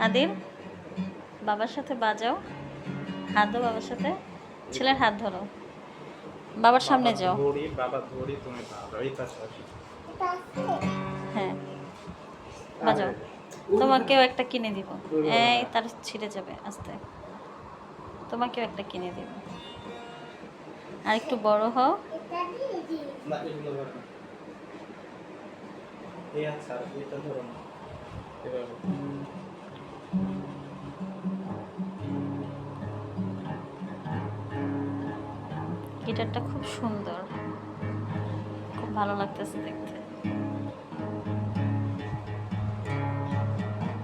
আদিল, বাবার সাথে বাজাও, হাত দাও বাবার সাথে, ছেলের হাত ধরো, বাবার সামনে যাও। বাবা ধরি, তুমি বাবা এই পাশে আসো। হ্যাঁ, বাজাও। তোমাকেও একটা কিনে দিব। এই তার ছিঁড়ে যাবে আস্তে। তোমাকেও একটা কিনে দিব। আর একটু বড় হও। না এগুলো ধরো না। এই আচ্ছা এটা ধরো না। এভাবে গিটারটা খুব সুন্দর, খুব ভালো লাগতেছে দেখতে।